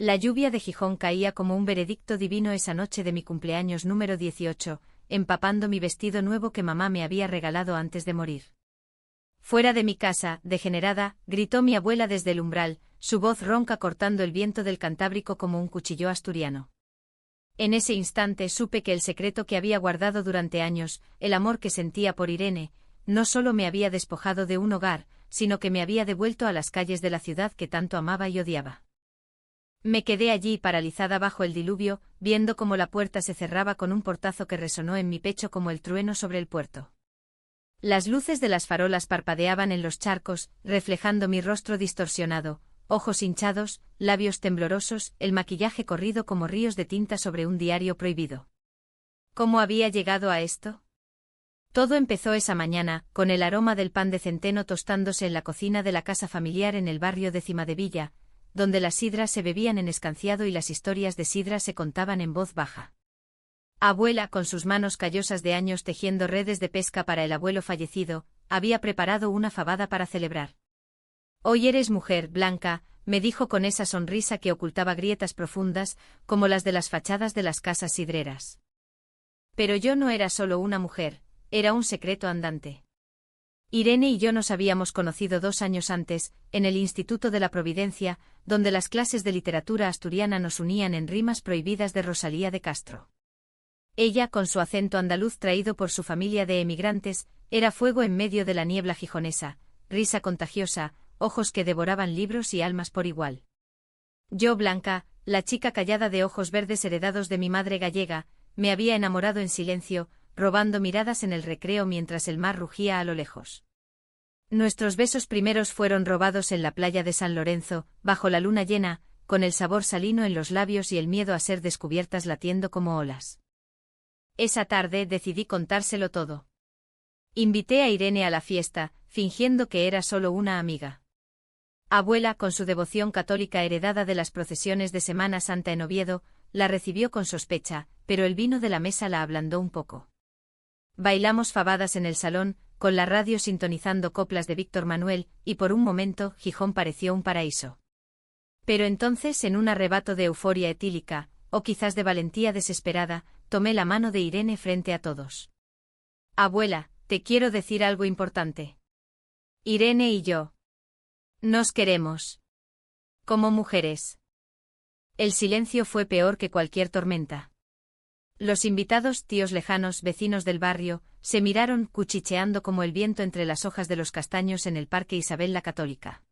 La lluvia de Gijón caía como un veredicto divino esa noche de mi cumpleaños número 18, empapando mi vestido nuevo que mamá me había regalado antes de morir. Fuera de mi casa, degenerada, gritó mi abuela desde el umbral, su voz ronca cortando el viento del Cantábrico como un cuchillo asturiano. En ese instante supe que el secreto que había guardado durante años, el amor que sentía por Irene, no solo me había despojado de un hogar, sino que me había devuelto a las calles de la ciudad que tanto amaba y odiaba. Me quedé allí paralizada bajo el diluvio, viendo cómo la puerta se cerraba con un portazo que resonó en mi pecho como el trueno sobre el puerto. Las luces de las farolas parpadeaban en los charcos, reflejando mi rostro distorsionado, ojos hinchados, labios temblorosos, el maquillaje corrido como ríos de tinta sobre un diario prohibido. ¿Cómo había llegado a esto? Todo empezó esa mañana, con el aroma del pan de centeno tostándose en la cocina de la casa familiar en el barrio de Cimadevilla, donde las sidras se bebían en escanciado y las historias de sidra se contaban en voz baja. Abuela, con sus manos callosas de años tejiendo redes de pesca para el abuelo fallecido, había preparado una fabada para celebrar. «Hoy eres mujer, Blanca», me dijo con esa sonrisa que ocultaba grietas profundas, como las de las fachadas de las casas sidreras. Pero yo no era solo una mujer, era un secreto andante. Irene y yo nos habíamos conocido 2 años antes, en el Instituto de la Providencia, donde las clases de literatura asturiana nos unían en rimas prohibidas de Rosalía de Castro. Ella, con su acento andaluz traído por su familia de emigrantes, era fuego en medio de la niebla gijonesa, risa contagiosa, ojos que devoraban libros y almas por igual. Yo, Blanca, la chica callada de ojos verdes heredados de mi madre gallega, me había enamorado en silencio, robando miradas en el recreo mientras el mar rugía a lo lejos. Nuestros besos primeros fueron robados en la playa de San Lorenzo, bajo la luna llena, con el sabor salino en los labios y el miedo a ser descubiertas latiendo como olas. Esa tarde decidí contárselo todo. Invité a Irene a la fiesta, fingiendo que era solo una amiga. Abuela, con su devoción católica heredada de las procesiones de Semana Santa en Oviedo, la recibió con sospecha, pero el vino de la mesa la ablandó un poco. Bailamos fabadas en el salón, con la radio sintonizando coplas de Víctor Manuel, y por un momento Gijón pareció un paraíso. Pero entonces, en un arrebato de euforia etílica, o quizás de valentía desesperada, tomé la mano de Irene frente a todos. «Abuela, te quiero decir algo importante. Irene y yo nos queremos. Como mujeres». El silencio fue peor que cualquier tormenta. Los invitados, tíos lejanos, vecinos del barrio, se miraron cuchicheando como el viento entre las hojas de los castaños en el Parque Isabel la Católica.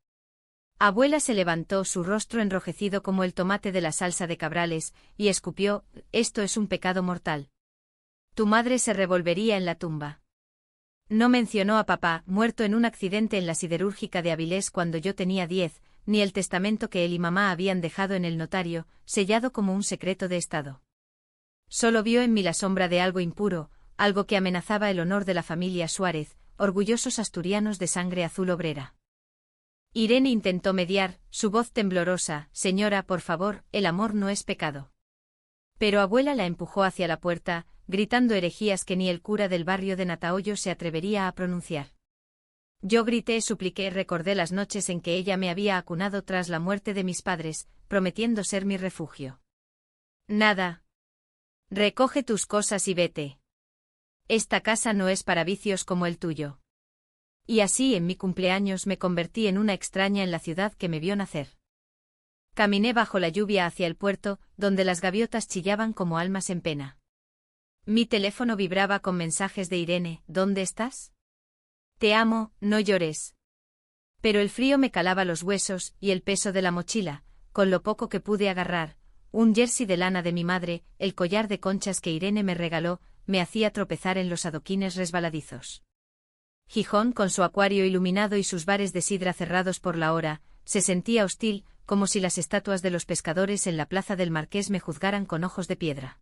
Abuela se levantó, su rostro enrojecido como el tomate de la salsa de Cabrales, y escupió: «Esto es un pecado mortal. Tu madre se revolvería en la tumba». No mencionó a papá, muerto en un accidente en la siderúrgica de Avilés cuando yo tenía 10, ni el testamento que él y mamá habían dejado en el notario, sellado como un secreto de Estado. Solo vio en mí la sombra de algo impuro, algo que amenazaba el honor de la familia Suárez, orgullosos asturianos de sangre azul obrera. Irene intentó mediar, su voz temblorosa: «Señora, por favor, el amor no es pecado». Pero abuela la empujó hacia la puerta, gritando herejías que ni el cura del barrio de Natahoyo se atrevería a pronunciar. Yo grité, supliqué, recordé las noches en que ella me había acunado tras la muerte de mis padres, prometiendo ser mi refugio. «Nada. Recoge tus cosas y vete. Esta casa no es para vicios como el tuyo». Y así en mi cumpleaños me convertí en una extraña en la ciudad que me vio nacer. Caminé bajo la lluvia hacia el puerto, donde las gaviotas chillaban como almas en pena. Mi teléfono vibraba con mensajes de Irene: «¿Dónde estás? Te amo, no llores». Pero el frío me calaba los huesos, y el peso de la mochila, con lo poco que pude agarrar, un jersey de lana de mi madre, el collar de conchas que Irene me regaló, me hacía tropezar en los adoquines resbaladizos. Gijón, con su acuario iluminado y sus bares de sidra cerrados por la hora, se sentía hostil, como si las estatuas de los pescadores en la plaza del Marqués me juzgaran con ojos de piedra.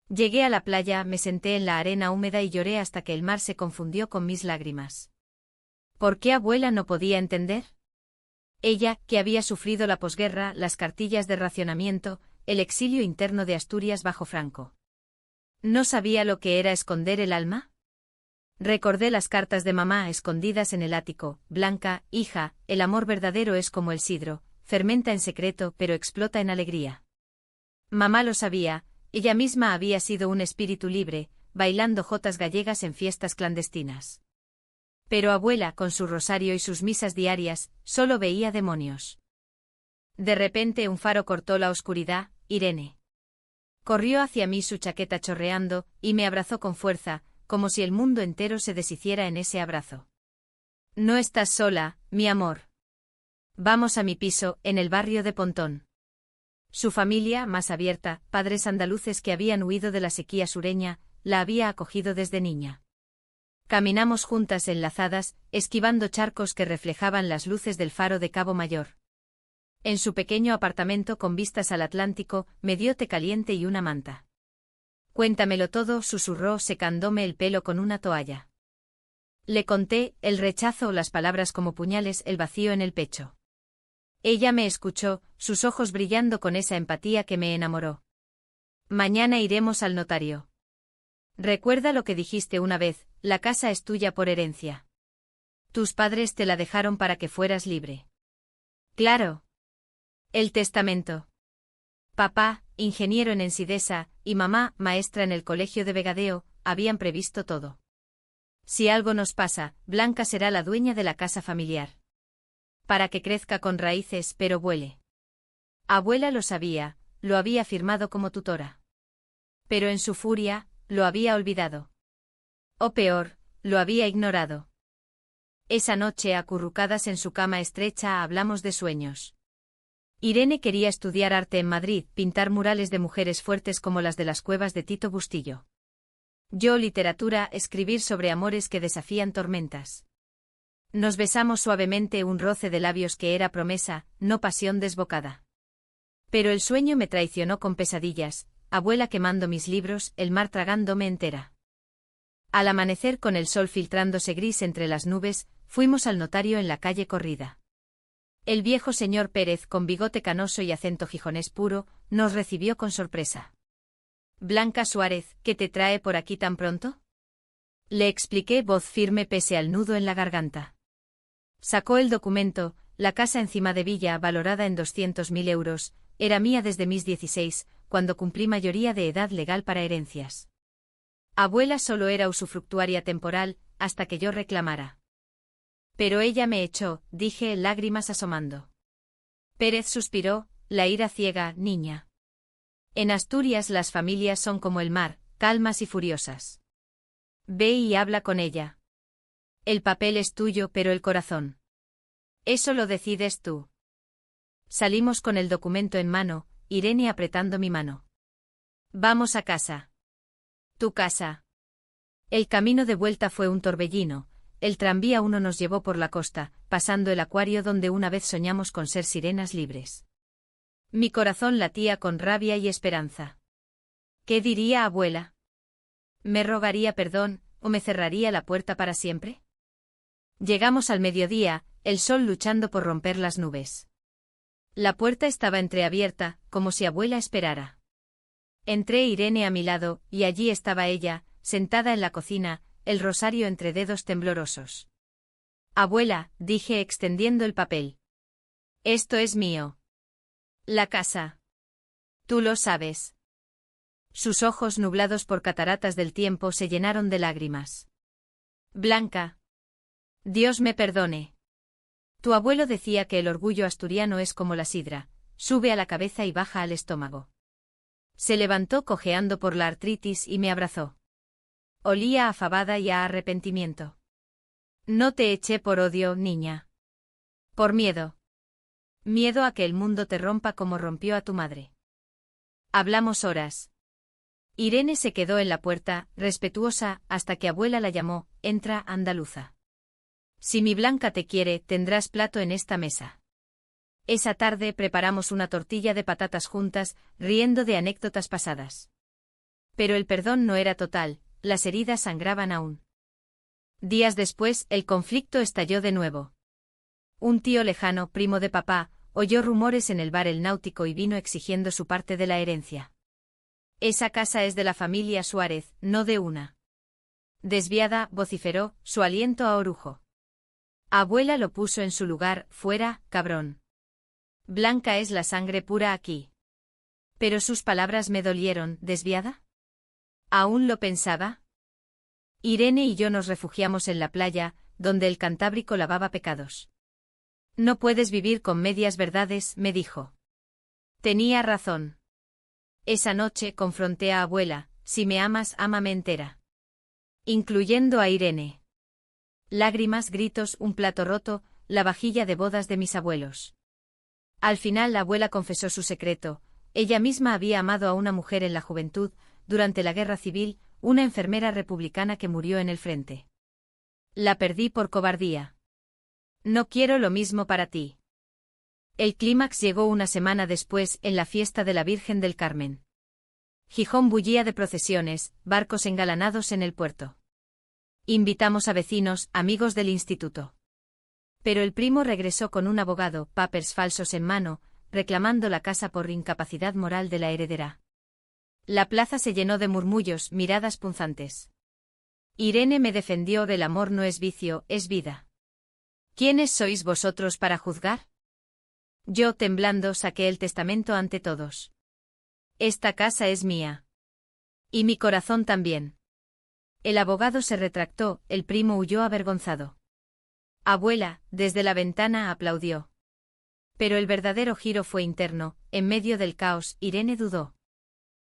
Llegué a la playa, me senté en la arena húmeda y lloré hasta que el mar se confundió con mis lágrimas. ¿Por qué abuela no podía entender? Ella, que había sufrido la posguerra, las cartillas de racionamiento, el exilio interno de Asturias bajo Franco. ¿No sabía lo que era esconder el alma? Recordé las cartas de mamá escondidas en el ático: «Blanca, hija, el amor verdadero es como el sidro, fermenta en secreto pero explota en alegría. Mamá lo sabía, ella misma había sido un espíritu libre, bailando jotas gallegas en fiestas clandestinas. Pero abuela, con su rosario y sus misas diarias, solo veía demonios. De repente un faro cortó la oscuridad. Irene. Corrió hacia mí, su chaqueta chorreando, y me abrazó con fuerza, como si el mundo entero se deshiciera en ese abrazo. No estás sola, mi amor. Vamos a mi piso, en el barrio de Pontón. Su familia, más abierta, padres andaluces que habían huido de la sequía sureña, la había acogido desde niña. Caminamos juntas enlazadas, esquivando charcos que reflejaban las luces del faro de Cabo Mayor. En su pequeño apartamento con vistas al Atlántico, me dio té caliente y una manta. Cuéntamelo todo, susurró, secándome el pelo con una toalla. Le conté, el rechazo, las palabras como puñales, el vacío en el pecho. Ella me escuchó, sus ojos brillando con esa empatía que me enamoró. Mañana iremos al notario. Recuerda lo que dijiste una vez, la casa es tuya por herencia. Tus padres te la dejaron para que fueras libre. Claro. El testamento. Papá, ingeniero en Ensidesa, y mamá, maestra en el colegio de Vegadeo, habían previsto todo. Si algo nos pasa, Blanca será la dueña de la casa familiar. Para que crezca con raíces pero vuele. Abuela lo sabía, lo había firmado como tutora. Pero en su furia, lo había olvidado. O peor, lo había ignorado. Esa noche, acurrucadas en su cama estrecha, hablamos de sueños. Irene quería estudiar arte en Madrid, pintar murales de mujeres fuertes como las de las cuevas de Tito Bustillo. Yo literatura, escribir sobre amores que desafían tormentas. Nos besamos suavemente, un roce de labios que era promesa, no pasión desbocada. Pero el sueño me traicionó con pesadillas, abuela quemando mis libros, el mar tragándome entera. Al amanecer, con el sol filtrándose gris entre las nubes, fuimos al notario en la calle Corrida. El viejo señor Pérez, con bigote canoso y acento gijonés puro, nos recibió con sorpresa. Blanca Suárez, ¿qué te trae por aquí tan pronto? Le expliqué, voz firme pese al nudo en la garganta. Sacó el documento, la casa encima de Villa, valorada en 200.000 euros, era mía desde mis 16, cuando cumplí mayoría de edad legal para herencias. Abuela solo era usufructuaria temporal, hasta que yo reclamara. Pero ella me echó, dije, lágrimas asomando. Pérez suspiró, la ira ciega, niña. En Asturias las familias son como el mar, calmas y furiosas. Ve y habla con ella. El papel es tuyo, pero el corazón. Eso lo decides tú. Salimos con el documento en mano, Irene apretando mi mano. Vamos a casa. Tu casa. El camino de vuelta fue un torbellino. El tranvía 1 nos llevó por la costa, pasando el acuario donde una vez soñamos con ser sirenas libres. Mi corazón latía con rabia y esperanza. ¿Qué diría abuela? ¿Me rogaría perdón, o me cerraría la puerta para siempre? Llegamos al mediodía, el sol luchando por romper las nubes. La puerta estaba entreabierta, como si abuela esperara. Entré, Irene a mi lado, y allí estaba ella, sentada en la cocina, el rosario entre dedos temblorosos. Abuela, dije extendiendo el papel. Esto es mío. La casa. Tú lo sabes. Sus ojos, nublados por cataratas del tiempo, se llenaron de lágrimas. Blanca. Dios me perdone. Tu abuelo decía que el orgullo asturiano es como la sidra, sube a la cabeza y baja al estómago. Se levantó cojeando por la artritis y me abrazó. Olía a fabada y a arrepentimiento. No te eché por odio, niña. Por miedo. Miedo a que el mundo te rompa como rompió a tu madre. Hablamos horas. Irene se quedó en la puerta, respetuosa, hasta que abuela la llamó, entra, andaluza. Si mi Blanca te quiere, tendrás plato en esta mesa. Esa tarde preparamos una tortilla de patatas juntas, riendo de anécdotas pasadas. Pero el perdón no era total, las heridas sangraban aún. Días después, el conflicto estalló de nuevo. Un tío lejano, primo de papá, oyó rumores en el bar El Náutico y vino exigiendo su parte de la herencia. Esa casa es de la familia Suárez, no de una. Desviada, vociferó, su aliento a orujo. Abuela lo puso en su lugar, fuera, cabrón. Blanca es la sangre pura aquí. Pero sus palabras me dolieron, ¿desviada? ¿Aún lo pensaba? Irene y yo nos refugiamos en la playa, donde el Cantábrico lavaba pecados. No puedes vivir con medias verdades, me dijo. Tenía razón. Esa noche confronté a abuela, si me amas, ámame entera. Incluyendo a Irene. Lágrimas, gritos, un plato roto, la vajilla de bodas de mis abuelos. Al final la abuela confesó su secreto. Ella misma había amado a una mujer en la juventud, durante la guerra civil, una enfermera republicana que murió en el frente. La perdí por cobardía. No quiero lo mismo para ti. El clímax llegó una semana después, en la fiesta de la Virgen del Carmen. Gijón bullía de procesiones, barcos engalanados en el puerto. Invitamos a vecinos, amigos del instituto. Pero el primo regresó con un abogado, papers falsos en mano, reclamando la casa por incapacidad moral de la heredera. La plaza se llenó de murmullos, miradas punzantes. Irene me defendió: el amor no es vicio, es vida. ¿Quiénes sois vosotros para juzgar? Yo, temblando, saqué el testamento ante todos. Esta casa es mía. Y mi corazón también. El abogado se retractó, el primo huyó avergonzado. Abuela, desde la ventana, aplaudió. Pero el verdadero giro fue interno, en medio del caos, Irene dudó.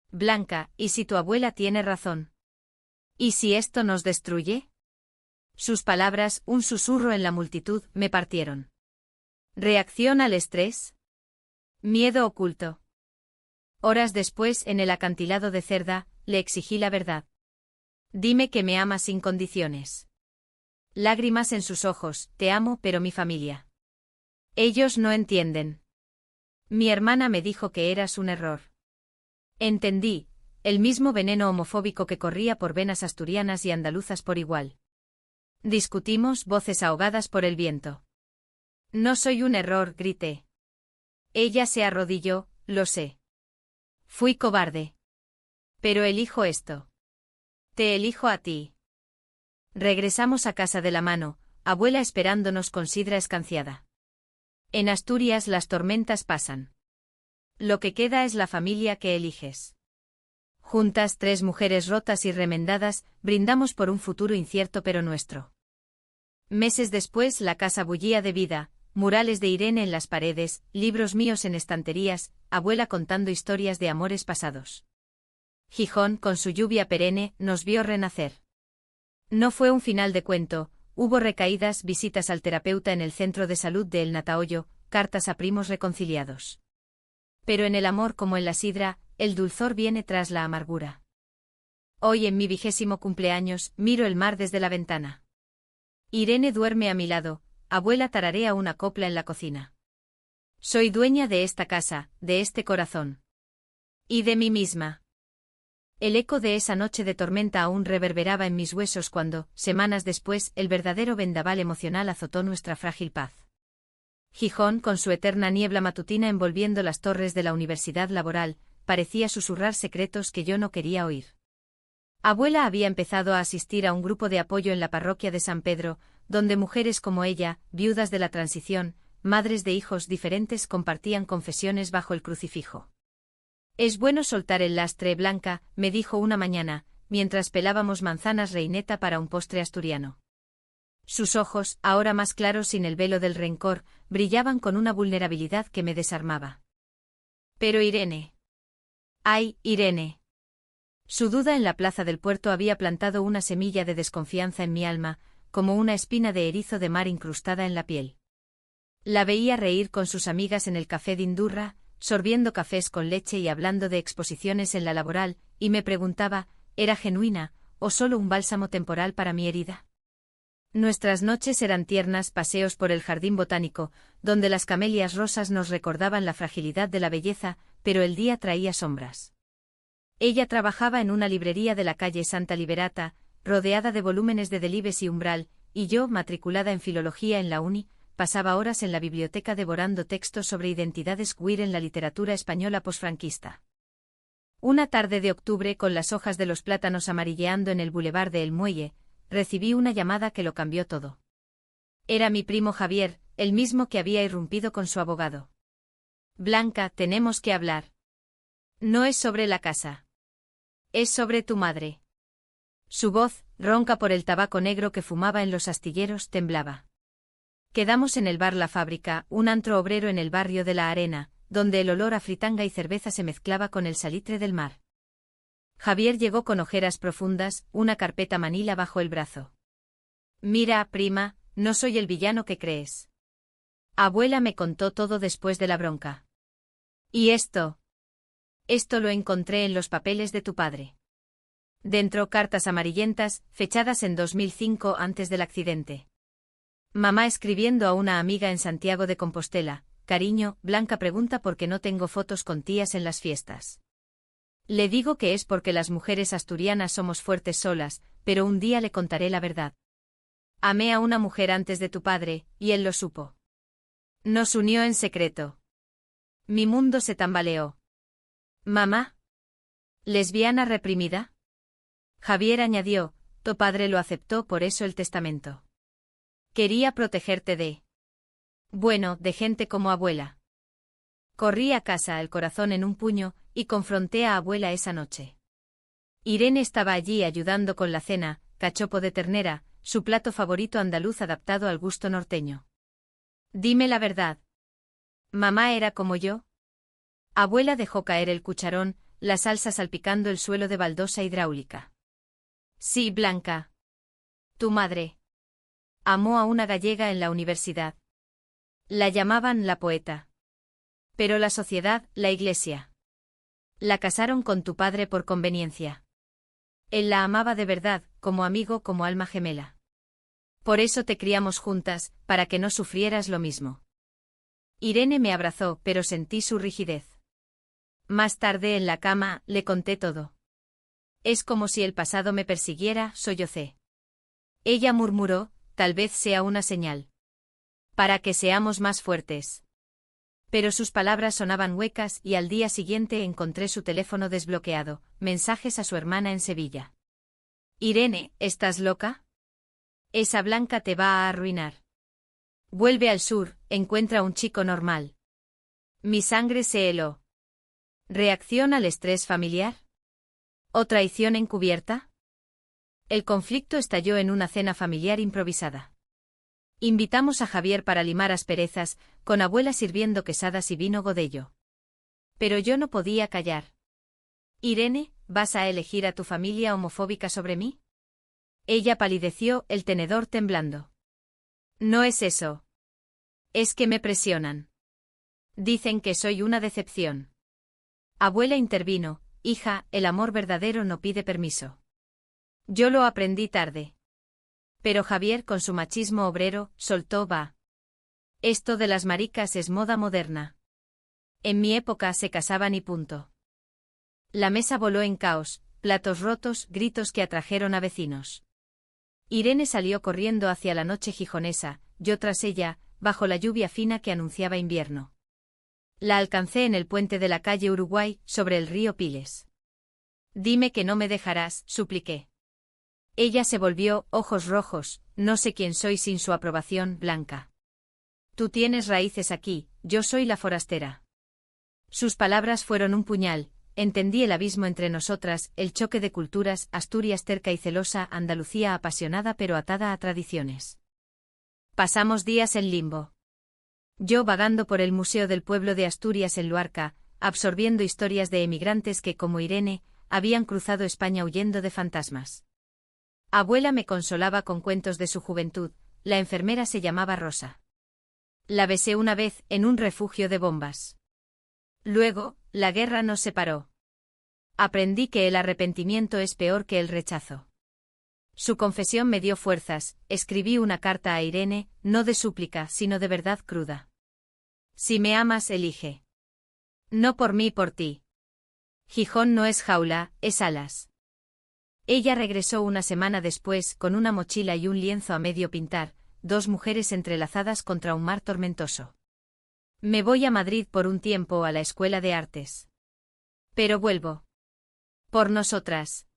Blanca, ¿y si tu abuela tiene razón? ¿Y si esto nos destruye? Sus palabras, un susurro en la multitud, me partieron. ¿Reacción al estrés? Miedo oculto. Horas después, en el acantilado de Cerda, le exigí la verdad. Dime que me amas sin condiciones. Lágrimas en sus ojos: te amo, pero mi familia. Ellos no entienden. Mi hermana me dijo que eras un error. Entendí, el mismo veneno homofóbico que corría por venas asturianas y andaluzas por igual. Discutimos, voces ahogadas por el viento. No soy un error, grité. Ella se arrodilló, lo sé. Fui cobarde. Pero elijo esto. Te elijo a ti. Regresamos a casa de la mano, abuela esperándonos con sidra escanciada. En Asturias las tormentas pasan. Lo que queda es la familia que eliges. Juntas, tres mujeres rotas y remendadas, brindamos por un futuro incierto pero nuestro. Meses después la casa bullía de vida, murales de Irene en las paredes, libros míos en estanterías, abuela contando historias de amores pasados. Gijón, con su lluvia perenne, nos vio renacer. No fue un final de cuento, hubo recaídas, visitas al terapeuta en el centro de salud de El Natahoyo, cartas a primos reconciliados. Pero en el amor como en la sidra, el dulzor viene tras la amargura. Hoy en mi 20º cumpleaños, miro el mar desde la ventana. Irene duerme a mi lado, abuela tararea una copla en la cocina. Soy dueña de esta casa, de este corazón. Y de mí misma. El eco de esa noche de tormenta aún reverberaba en mis huesos cuando, semanas después, el verdadero vendaval emocional azotó nuestra frágil paz. Gijón, con su eterna niebla matutina envolviendo las torres de la Universidad Laboral, parecía susurrar secretos que yo no quería oír. Abuela había empezado a asistir a un grupo de apoyo en la parroquia de San Pedro, donde mujeres como ella, viudas de la transición, madres de hijos diferentes, compartían confesiones bajo el crucifijo. Es bueno soltar el lastre, Blanca, me dijo una mañana, mientras pelábamos manzanas reineta para un postre asturiano. Sus ojos, ahora más claros sin el velo del rencor, brillaban con una vulnerabilidad que me desarmaba. Pero Irene. ¡Ay, Irene! Su duda en la plaza del puerto había plantado una semilla de desconfianza en mi alma, como una espina de erizo de mar incrustada en la piel. La veía reír con sus amigas en el café de Indurra, sorbiendo cafés con leche y hablando de exposiciones en la Laboral, y me preguntaba, ¿era genuina, o solo un bálsamo temporal para mi herida? Nuestras noches eran tiernas paseos por el jardín botánico, donde las camelias rosas nos recordaban la fragilidad de la belleza, pero el día traía sombras. Ella trabajaba en una librería de la calle Santa Liberata, rodeada de volúmenes de Delibes y Umbral, y yo, matriculada en filología en la uni, pasaba horas en la biblioteca devorando textos sobre identidades queer en la literatura española posfranquista. Una tarde de octubre, con las hojas de los plátanos amarilleando en el bulevar de El Muelle, recibí una llamada que lo cambió todo. Era mi primo Javier, el mismo que había irrumpido con su abogado. Blanca, tenemos que hablar. No es sobre la casa. Es sobre tu madre. Su voz, ronca por el tabaco negro que fumaba en los astilleros, temblaba. Quedamos en el bar La Fábrica, un antro obrero en el barrio de La Arena, donde el olor a fritanga y cerveza se mezclaba con el salitre del mar. Javier llegó con ojeras profundas, una carpeta manila bajo el brazo. Mira, prima, no soy el villano que crees. Abuela me contó todo después de la bronca. ¿Y esto? Esto lo encontré en los papeles de tu padre. Dentro cartas amarillentas, fechadas en 2005 antes del accidente. Mamá escribiendo a una amiga en Santiago de Compostela: cariño, Blanca pregunta por qué no tengo fotos con tías en las fiestas. Le digo que es porque las mujeres asturianas somos fuertes solas, pero un día le contaré la verdad. Amé a una mujer antes de tu padre, y él lo supo. Nos unió en secreto. Mi mundo se tambaleó. ¿Mamá? ¿Lesbiana reprimida? Javier añadió: tu padre lo aceptó, por eso el testamento. Quería protegerte de... bueno, de gente como abuela. Corrí a casa, el corazón en un puño, y confronté a abuela esa noche. Irene estaba allí ayudando con la cena, cachopo de ternera, su plato favorito andaluz adaptado al gusto norteño. Dime la verdad. ¿Mamá era como yo? Abuela dejó caer el cucharón, la salsa salpicando el suelo de baldosa hidráulica. Sí, Blanca. Tu madre. Amó a una gallega en la universidad. La llamaban la poeta. Pero la sociedad, la iglesia. La casaron con tu padre por conveniencia. Él la amaba de verdad, como amigo, como alma gemela. Por eso te criamos juntas, para que no sufrieras lo mismo. Irene me abrazó, pero sentí su rigidez. Más tarde en la cama, le conté todo. Es como si el pasado me persiguiera, sollocé. Ella murmuró: tal vez sea una señal. Para que seamos más fuertes. Pero sus palabras sonaban huecas y al día siguiente encontré su teléfono desbloqueado, mensajes a su hermana en Sevilla. Irene, ¿estás loca? Esa Blanca te va a arruinar. Vuelve al sur, encuentra un chico normal. Mi sangre se heló. ¿Reacción al estrés familiar? ¿O traición encubierta? El conflicto estalló en una cena familiar improvisada. Invitamos a Javier para limar asperezas, con abuela sirviendo quesadas y vino Godello. Pero yo no podía callar. Irene, ¿vas a elegir a tu familia homofóbica sobre mí? Ella palideció, el tenedor temblando. No es eso. Es que me presionan. Dicen que soy una decepción. Abuela intervino: hija, el amor verdadero no pide permiso. Yo lo aprendí tarde. Pero Javier, con su machismo obrero, soltó: va. Esto de las maricas es moda moderna. En mi época se casaban y punto. La mesa voló en caos, platos rotos, gritos que atrajeron a vecinos. Irene salió corriendo hacia la noche gijonesa, yo tras ella, bajo la lluvia fina que anunciaba invierno. La alcancé en el puente de la calle Uruguay, sobre el río Piles. Dime que no me dejarás, supliqué. Ella se volvió, ojos rojos: no sé quién soy sin su aprobación, Blanca. Tú tienes raíces aquí, yo soy la forastera. Sus palabras fueron un puñal. Entendí el abismo entre nosotras, el choque de culturas, Asturias terca y celosa, Andalucía apasionada pero atada a tradiciones. Pasamos días en limbo. Yo vagando por el Museo del Pueblo de Asturias en Luarca, absorbiendo historias de emigrantes que, como Irene, habían cruzado España huyendo de fantasmas. Abuela me consolaba con cuentos de su juventud, la enfermera se llamaba Rosa. La besé una vez, en un refugio de bombas. Luego, la guerra nos separó. Aprendí que el arrepentimiento es peor que el rechazo. Su confesión me dio fuerzas, escribí una carta a Irene, no de súplica, sino de verdad cruda. Si me amas, elige. No por mí, por ti. Gijón no es jaula, es alas. Ella regresó una semana después, con una mochila y un lienzo a medio pintar, dos mujeres entrelazadas contra un mar tormentoso. Me voy a Madrid por un tiempo, a la Escuela de Artes. Pero vuelvo. Por nosotras.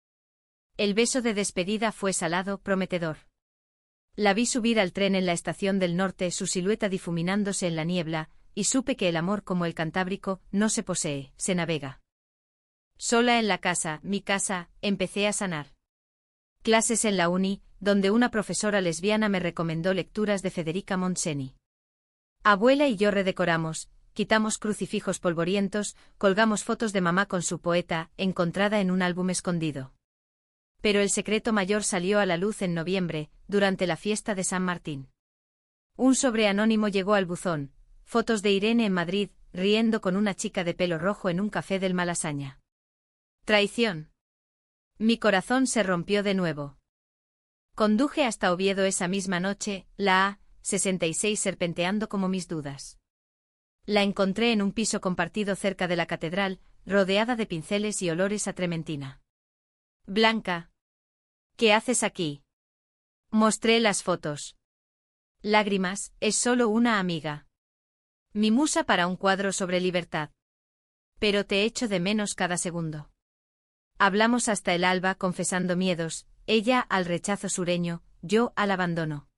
El beso de despedida fue salado, prometedor. La vi subir al tren en la estación del norte, su silueta difuminándose en la niebla, y supe que el amor como el Cantábrico no se posee, se navega. Sola en la casa, mi casa, empecé a sanar. Clases en la uni, donde una profesora lesbiana me recomendó lecturas de Federica Montseny. Abuela y yo redecoramos, quitamos crucifijos polvorientos, colgamos fotos de mamá con su poeta, encontrada en un álbum escondido. Pero el secreto mayor salió a la luz en noviembre, durante la fiesta de San Martín. Un sobre anónimo llegó al buzón, fotos de Irene en Madrid, riendo con una chica de pelo rojo en un café del Malasaña. Traición. Mi corazón se rompió de nuevo. Conduje hasta Oviedo esa misma noche, la A66 serpenteando como mis dudas. La encontré en un piso compartido cerca de la catedral, rodeada de pinceles y olores a trementina. Blanca. ¿Qué haces aquí? Mostré las fotos. Lágrimas, es solo una amiga. Mi musa para un cuadro sobre libertad. Pero te echo de menos cada segundo. Hablamos hasta el alba confesando miedos, ella al rechazo sureño, yo al abandono.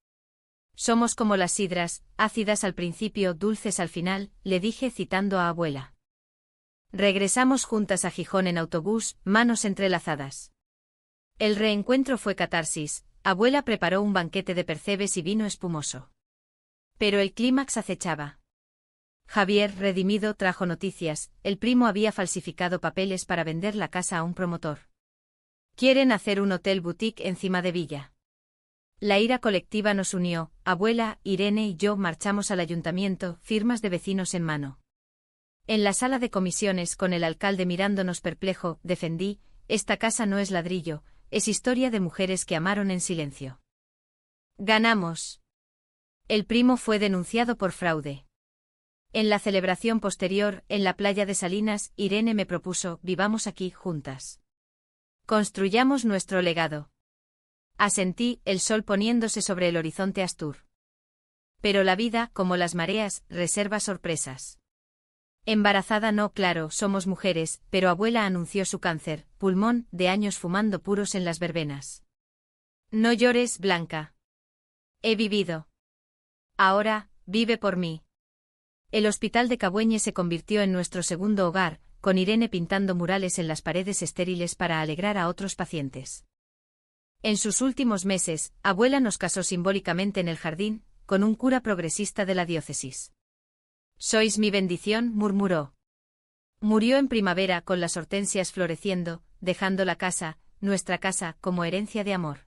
Somos como las sidras, ácidas al principio, dulces al final, le dije citando a abuela. Regresamos juntas a Gijón en autobús, manos entrelazadas. El reencuentro fue catarsis, abuela preparó un banquete de percebes y vino espumoso. Pero el clímax acechaba. Javier, redimido, trajo noticias, el primo había falsificado papeles para vender la casa a un promotor. Quieren hacer un hotel boutique encima de Villa. La ira colectiva nos unió, abuela, Irene y yo marchamos al ayuntamiento, firmas de vecinos en mano. En la sala de comisiones, con el alcalde mirándonos perplejo, defendí, esta casa no es ladrillo, es historia de mujeres que amaron en silencio. Ganamos. El primo fue denunciado por fraude. En la celebración posterior, en la playa de Salinas, Irene me propuso, vivamos aquí, juntas. Construyamos nuestro legado. Asentí, el sol poniéndose sobre el horizonte Astur. Pero la vida, como las mareas, reserva sorpresas. Embarazada no, claro, somos mujeres, pero abuela anunció su cáncer, pulmón, de años fumando puros en las verbenas. No llores, Blanca. He vivido. Ahora, vive por mí. El hospital de Cabueñe se convirtió en nuestro segundo hogar, con Irene pintando murales en las paredes estériles para alegrar a otros pacientes. En sus últimos meses, abuela nos casó simbólicamente en el jardín, con un cura progresista de la diócesis. Sois mi bendición, murmuró. Murió en primavera con las hortensias floreciendo, dejando la casa, nuestra casa, como herencia de amor.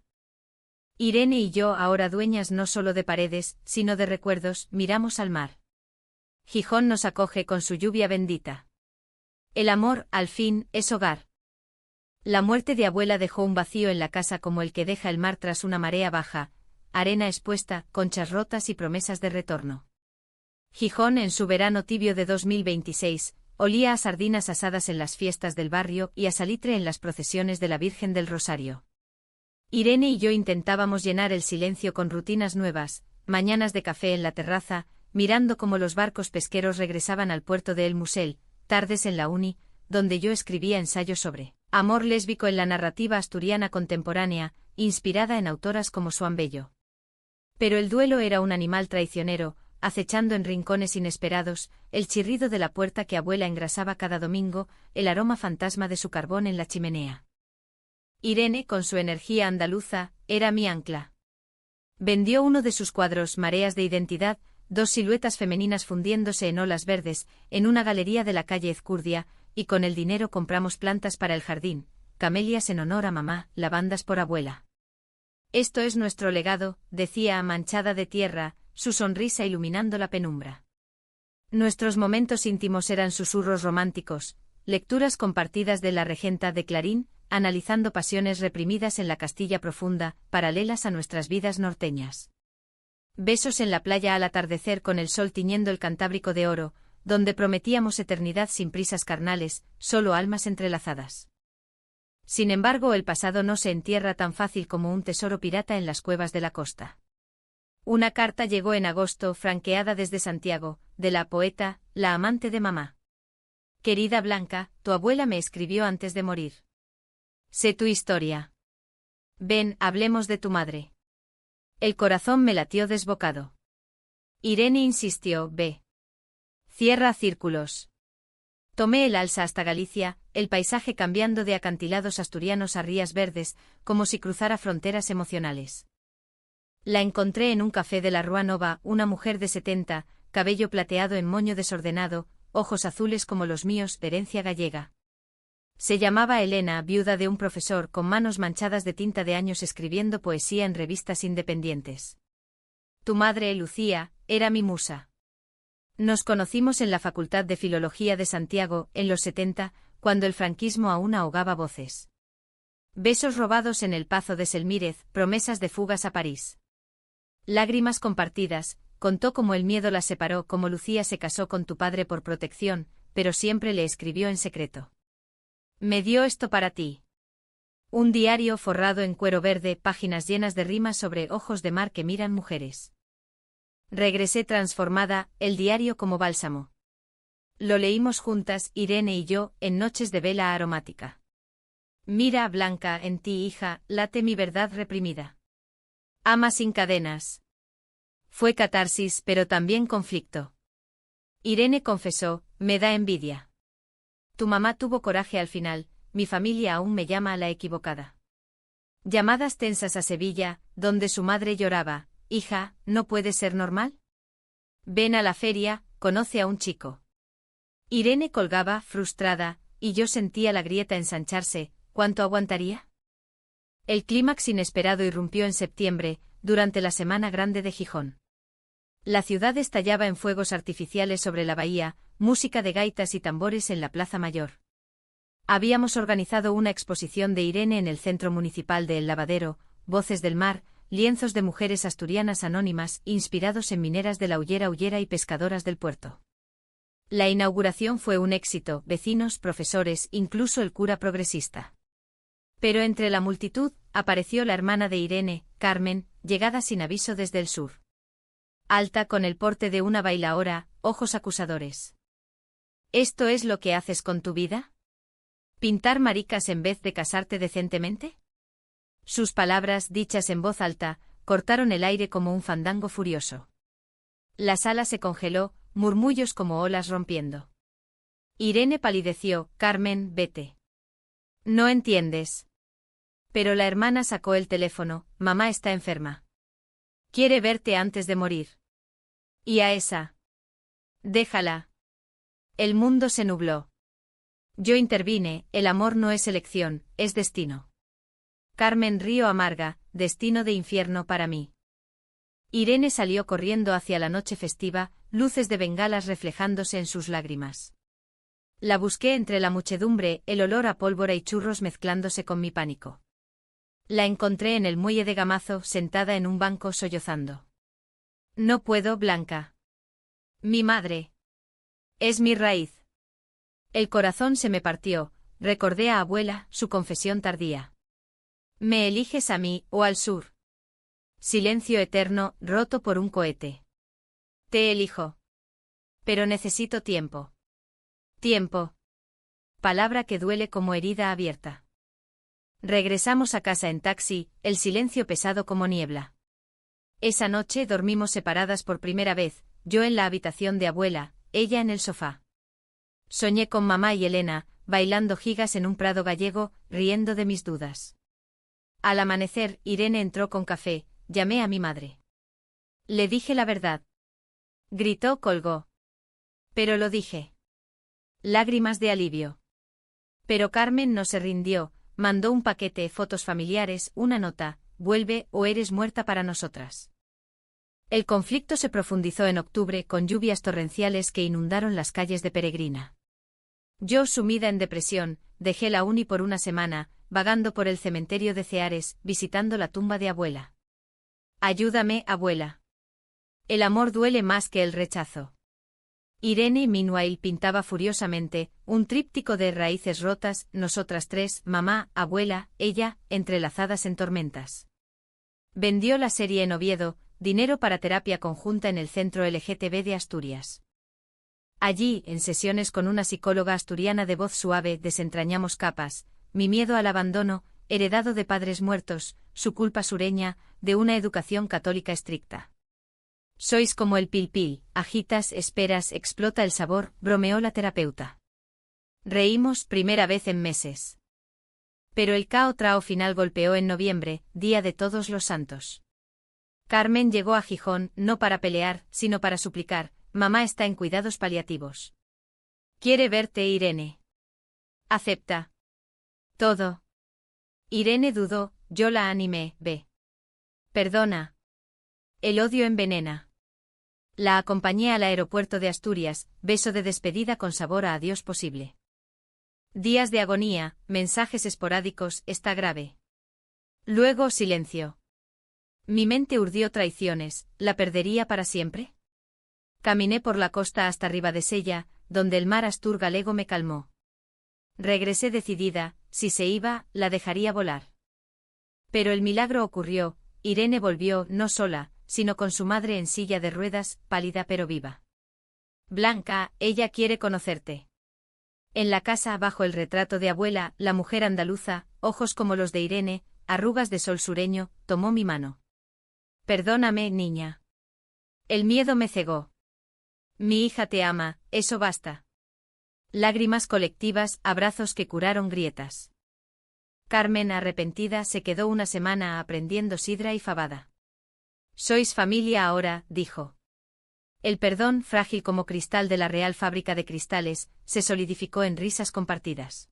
Irene y yo, ahora dueñas no solo de paredes, sino de recuerdos, miramos al mar. Gijón nos acoge con su lluvia bendita. El amor, al fin, es hogar. La muerte de abuela dejó un vacío en la casa como el que deja el mar tras una marea baja, arena expuesta, conchas rotas y promesas de retorno. Gijón en su verano tibio de 2026, olía a sardinas asadas en las fiestas del barrio y a salitre en las procesiones de la Virgen del Rosario. Irene y yo intentábamos llenar el silencio con rutinas nuevas, mañanas de café en la terraza, mirando cómo los barcos pesqueros regresaban al puerto de El Musel, tardes en la uni, donde yo escribía ensayos sobre amor lésbico en la narrativa asturiana contemporánea, inspirada en autoras como Swan Bello. Pero el duelo era un animal traicionero, acechando en rincones inesperados, el chirrido de la puerta que abuela engrasaba cada domingo, el aroma fantasma de su carbón en la chimenea. Irene, con su energía andaluza, era mi ancla. Vendió uno de sus cuadros, Mareas de Identidad, dos siluetas femeninas fundiéndose en olas verdes, en una galería de la calle Ezcurdia, y con el dinero compramos plantas para el jardín, camelias en honor a mamá, lavandas por abuela. Esto es nuestro legado, decía manchada de tierra, su sonrisa iluminando la penumbra. Nuestros momentos íntimos eran susurros románticos, lecturas compartidas de La Regenta de Clarín, analizando pasiones reprimidas en la Castilla profunda, paralelas a nuestras vidas norteñas. Besos en la playa al atardecer con el sol tiñendo el Cantábrico de oro, donde prometíamos eternidad sin prisas carnales, solo almas entrelazadas. Sin embargo, el pasado no se entierra tan fácil como un tesoro pirata en las cuevas de la costa. Una carta llegó en agosto, franqueada desde Santiago, de la poeta, la amante de mamá. Querida Blanca, tu abuela me escribió antes de morir. Sé tu historia. Ven, hablemos de tu madre. El corazón me latió desbocado. Irene insistió, ve. Cierra círculos. Tomé el alza hasta Galicia, el paisaje cambiando de acantilados asturianos a rías verdes, como si cruzara fronteras emocionales. La encontré en un café de la Rúa Nova, una mujer de 70, cabello plateado en moño desordenado, ojos azules como los míos, herencia gallega. Se llamaba Elena, viuda de un profesor, con manos manchadas de tinta de años escribiendo poesía en revistas independientes. Tu madre, Lucía, era mi musa. Nos conocimos en la Facultad de Filología de Santiago, en los 70, cuando el franquismo aún ahogaba voces. Besos robados en el Pazo de Selmírez, promesas de fugas a París. Lágrimas compartidas, contó cómo el miedo las separó, cómo Lucía se casó con tu padre por protección, pero siempre le escribió en secreto. Me dio esto para ti. Un diario forrado en cuero verde, páginas llenas de rimas sobre ojos de mar que miran mujeres. Regresé transformada, el diario como bálsamo. Lo leímos juntas, Irene y yo, en noches de vela aromática. Mira, Blanca, en ti, hija, late mi verdad reprimida. Ama sin cadenas. Fue catarsis, pero también conflicto. Irene confesó, me da envidia. Tu mamá tuvo coraje al final, mi familia aún me llama a la equivocada. Llamadas tensas a Sevilla, donde su madre lloraba, hija, ¿no puede ser normal? Ven a la feria, conoce a un chico. Irene colgaba, frustrada, y yo sentía la grieta ensancharse, ¿cuánto aguantaría? El clímax inesperado irrumpió en septiembre, durante la Semana Grande de Gijón. La ciudad estallaba en fuegos artificiales sobre la bahía, música de gaitas y tambores en la Plaza Mayor. Habíamos organizado una exposición de Irene en el Centro Municipal de El Lavadero, Voces del Mar, lienzos de mujeres asturianas anónimas, inspirados en mineras de la Ullera y pescadoras del puerto. La inauguración fue un éxito, vecinos, profesores, incluso el cura progresista. Pero entre la multitud, apareció la hermana de Irene, Carmen, llegada sin aviso desde el sur. Alta con el porte de una bailaora, ojos acusadores. ¿Esto es lo que haces con tu vida? ¿Pintar maricas en vez de casarte decentemente? Sus palabras, dichas en voz alta, cortaron el aire como un fandango furioso. La sala se congeló, murmullos como olas rompiendo. Irene palideció, Carmen, vete. No entiendes. Pero la hermana sacó el teléfono, mamá está enferma. Quiere verte antes de morir. Y a esa. Déjala. El mundo se nubló. Yo intervine, el amor no es elección, es destino. Carmen rió amarga, destino de infierno para mí. Irene salió corriendo hacia la noche festiva, luces de bengalas reflejándose en sus lágrimas. La busqué entre la muchedumbre, el olor a pólvora y churros mezclándose con mi pánico. La encontré en el muelle de Gamazo, sentada en un banco sollozando. No puedo, Blanca. Mi madre. Es mi raíz. El corazón se me partió, recordé a abuela, su confesión tardía. ¿Me eliges a mí o al sur? Silencio eterno, roto por un cohete. Te elijo. Pero necesito tiempo. Tiempo. Palabra que duele como herida abierta. Regresamos a casa en taxi, el silencio pesado como niebla. Esa noche dormimos separadas por primera vez, yo en la habitación de abuela, ella en el sofá. Soñé con mamá y Elena, bailando gigas en un prado gallego, riendo de mis dudas. Al amanecer, Irene entró con café, llamé a mi madre. Le dije la verdad. Gritó, colgó. Pero lo dije. Lágrimas de alivio. Pero Carmen no se rindió, mandó un paquete, fotos familiares, una nota, vuelve o eres muerta para nosotras. El conflicto se profundizó en octubre con lluvias torrenciales que inundaron las calles de Peregrina. Yo, sumida en depresión, dejé la uni por una semana, vagando por el cementerio de Ceares, visitando la tumba de abuela. Ayúdame, abuela. El amor duele más que el rechazo. Irene Meanwhile pintaba furiosamente, un tríptico de raíces rotas, nosotras tres, mamá, abuela, ella, entrelazadas en tormentas. Vendió la serie en Oviedo, dinero para terapia conjunta en el Centro LGTB de Asturias. Allí, en sesiones con una psicóloga asturiana de voz suave, desentrañamos capas, mi miedo al abandono, heredado de padres muertos, su culpa sureña, de una educación católica estricta. Sois como el pil-pil, agitas, esperas, explota el sabor, bromeó la terapeuta. Reímos, primera vez en meses. Pero el cao trao final golpeó en noviembre, día de Todos los Santos. Carmen llegó a Gijón, no para pelear, sino para suplicar: mamá está en cuidados paliativos. Quiere verte, Irene. Acepta. Todo. Irene dudó, yo la animé, ve. Perdona. El odio envenena. La acompañé al aeropuerto de Asturias, beso de despedida con sabor a adiós posible. Días de agonía, mensajes esporádicos, está grave. Luego silencio. Mi mente urdió traiciones, ¿la perdería para siempre? Caminé por la costa hasta Ribadesella, donde el mar Astur galego me calmó. Regresé decidida, si se iba, la dejaría volar. Pero el milagro ocurrió, Irene volvió, no sola, sino con su madre en silla de ruedas, pálida pero viva. Blanca, ella quiere conocerte. En la casa, bajo el retrato de abuela, la mujer andaluza, ojos como los de Irene, arrugas de sol sureño, tomó mi mano. Perdóname, niña. El miedo me cegó. Mi hija te ama, eso basta. Lágrimas colectivas, abrazos que curaron grietas. Carmen, arrepentida, se quedó una semana aprendiendo sidra y fabada. Sois familia ahora, dijo. El perdón, frágil como cristal de la Real Fábrica de Cristales, se solidificó en risas compartidas.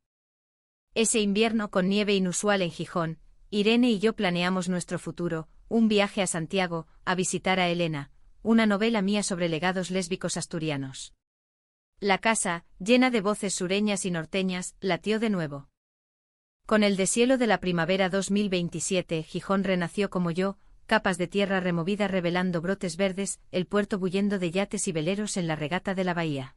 Ese invierno con nieve inusual en Gijón, Irene y yo planeamos nuestro futuro, un viaje a Santiago, a visitar a Elena, una novela mía sobre legados lésbicos asturianos. La casa, llena de voces sureñas y norteñas, latió de nuevo. Con el deshielo de la primavera 2027, Gijón renació como yo, capas de tierra removida revelando brotes verdes, el puerto bullendo de yates y veleros en la regata de la bahía.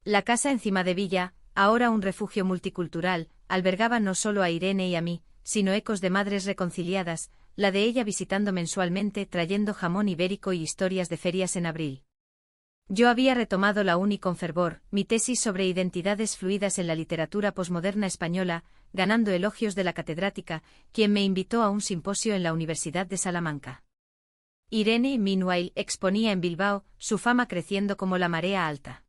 La casa encima de Villa, ahora un refugio multicultural, albergaba no solo a Irene y a mí, sino ecos de madres reconciliadas, la de ella visitando mensualmente trayendo jamón ibérico y historias de ferias en abril. Yo había retomado la uni con fervor, mi tesis sobre identidades fluidas en la literatura posmoderna española, ganando elogios de la catedrática, quien me invitó a un simposio en la Universidad de Salamanca. Irene, meanwhile, exponía en Bilbao, su fama creciendo como la marea alta.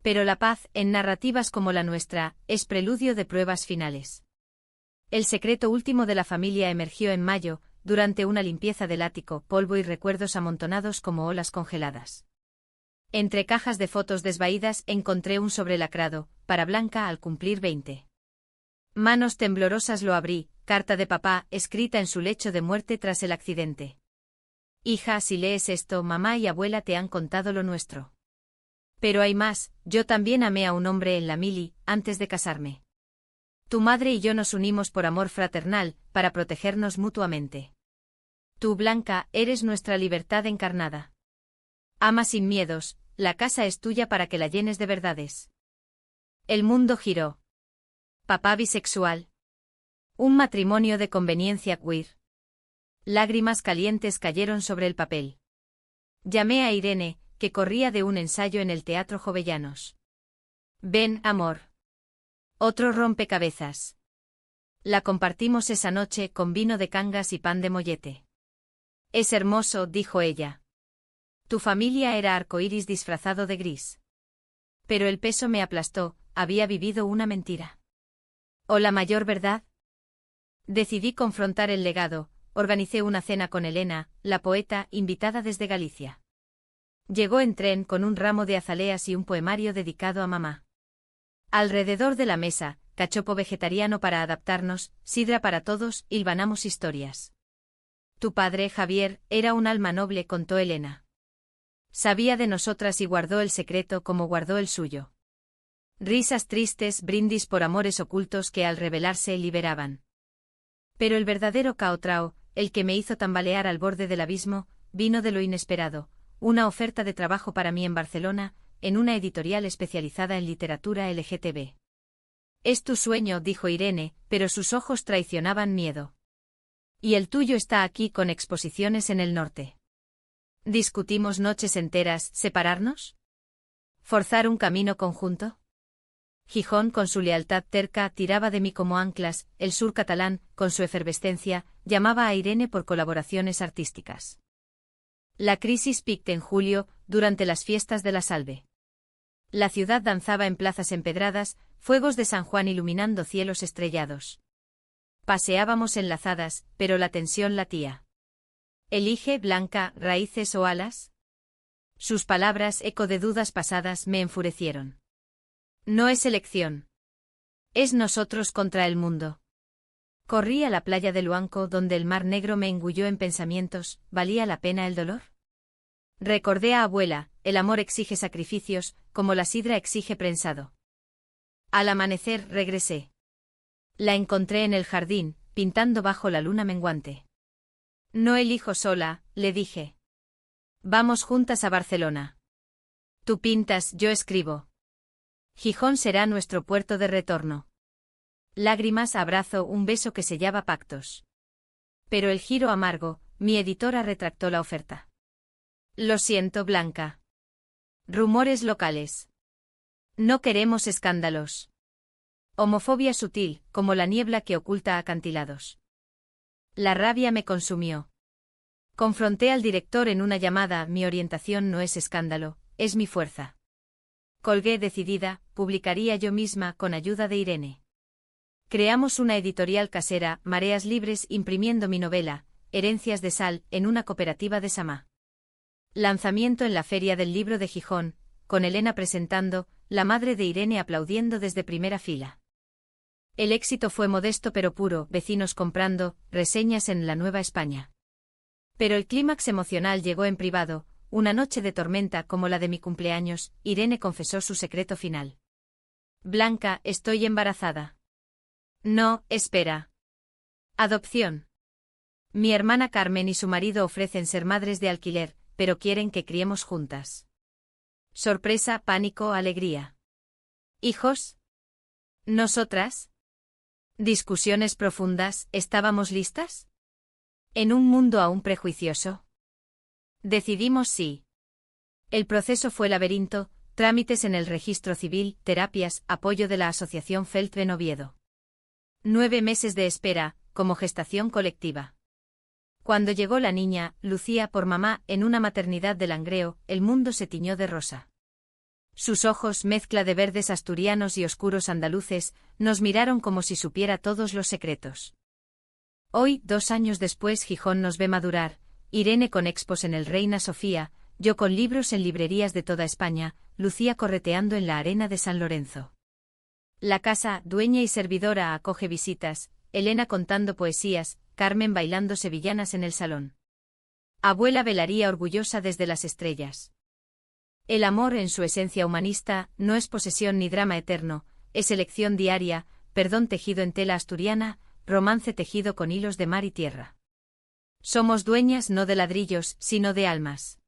Pero la paz, en narrativas como la nuestra, es preludio de pruebas finales. El secreto último de la familia emergió en mayo, durante una limpieza del ático, polvo y recuerdos amontonados como olas congeladas. Entre cajas de fotos desvaídas encontré un sobrelacrado, para Blanca al cumplir 20. Manos temblorosas lo abrí, carta de papá, escrita en su lecho de muerte tras el accidente. Hija, si lees esto, mamá y abuela te han contado lo nuestro. Pero hay más, yo también amé a un hombre en la mili, antes de casarme. Tu madre y yo nos unimos por amor fraternal, para protegernos mutuamente. Tú, Blanca, eres nuestra libertad encarnada. Ama sin miedos, la casa es tuya para que la llenes de verdades. El mundo giró. Papá bisexual. Un matrimonio de conveniencia queer. Lágrimas calientes cayeron sobre el papel. Llamé a Irene, que corría de un ensayo en el Teatro Jovellanos. Ven, amor. Otro rompecabezas. La compartimos esa noche con vino de cangas y pan de mollete. Es hermoso, dijo ella. Tu familia era arcoíris disfrazado de gris. Pero el peso me aplastó, había vivido una mentira. ¿O la mayor verdad? Decidí confrontar el legado, organicé una cena con Elena, la poeta, invitada desde Galicia. Llegó en tren con un ramo de azaleas y un poemario dedicado a mamá. Alrededor de la mesa, cachopo vegetariano para adaptarnos, sidra para todos, hilvanamos historias. Tu padre, Javier, era un alma noble, contó Elena. Sabía de nosotras y guardó el secreto como guardó el suyo. Risas tristes, brindis por amores ocultos que al revelarse liberaban. Pero el verdadero caotrao, el que me hizo tambalear al borde del abismo, vino de lo inesperado, una oferta de trabajo para mí en Barcelona, en una editorial especializada en literatura LGTB. Es tu sueño, dijo Irene, pero sus ojos traicionaban miedo. Y el tuyo está aquí con exposiciones en el norte. ¿Discutimos noches enteras, separarnos? ¿Forzar un camino conjunto? Gijón, con su lealtad terca, tiraba de mí como anclas, el sur catalán, con su efervescencia, llamaba a Irene por colaboraciones artísticas. La crisis picte en julio, durante las fiestas de la Salve. La ciudad danzaba en plazas empedradas, fuegos de San Juan iluminando cielos estrellados. Paseábamos enlazadas, pero la tensión latía. ¿Elige, Blanca, raíces o alas? Sus palabras, eco de dudas pasadas, me enfurecieron. No es elección. Es nosotros contra el mundo. Corrí a la playa de Luanco donde el mar negro me engulló en pensamientos, ¿valía la pena el dolor? Recordé a abuela, el amor exige sacrificios, como la sidra exige prensado. Al amanecer regresé. La encontré en el jardín, pintando bajo la luna menguante. No elijo sola, le dije. Vamos juntas a Barcelona. Tú pintas, yo escribo. Gijón será nuestro puerto de retorno. Lágrimas, abrazo, un beso que sellaba pactos. Pero el giro amargo, mi editora retractó la oferta. Lo siento, Blanca. Rumores locales. No queremos escándalos. Homofobia sutil, como la niebla que oculta acantilados. La rabia me consumió. Confronté al director en una llamada, mi orientación no es escándalo, es mi fuerza. Colgué decidida, publicaría yo misma con ayuda de Irene. Creamos una editorial casera, Mareas Libres, imprimiendo mi novela, Herencias de Sal, en una cooperativa de Samá. Lanzamiento en la Feria del Libro de Gijón, con Elena presentando, la madre de Irene aplaudiendo desde primera fila. El éxito fue modesto pero puro, vecinos comprando, reseñas en La Nueva España. Pero el clímax emocional llegó en privado, una noche de tormenta como la de mi cumpleaños, Irene confesó su secreto final. Blanca, estoy embarazada. No, espera. Adopción. Mi hermana Carmen y su marido ofrecen ser madres de alquiler, pero quieren que criemos juntas. Sorpresa, pánico, alegría. ¿Hijos? ¿Nosotras? Discusiones profundas, ¿estábamos listas? ¿En un mundo aún prejuicioso? Decidimos sí. El proceso fue laberinto, trámites en el registro civil, terapias, apoyo de la Asociación Feltven Oviedo. 9 meses de espera, como gestación colectiva. Cuando llegó la niña, Lucía por mamá, en una maternidad de Langreo, el mundo se tiñó de rosa. Sus ojos, mezcla de verdes asturianos y oscuros andaluces, nos miraron como si supiera todos los secretos. Hoy, 2 años después, Gijón nos ve madurar, Irene con expos en el Reina Sofía, yo con libros en librerías de toda España, Lucía correteando en la arena de San Lorenzo. La casa, dueña y servidora, acoge visitas, Elena contando poesías, Carmen bailando sevillanas en el salón. Abuela velaría orgullosa desde las estrellas. El amor en su esencia humanista no es posesión ni drama eterno, es elección diaria, perdón tejido en tela asturiana, romance tejido con hilos de mar y tierra. Somos dueñas no de ladrillos, sino de almas.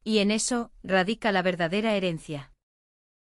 Y en eso radica la verdadera herencia.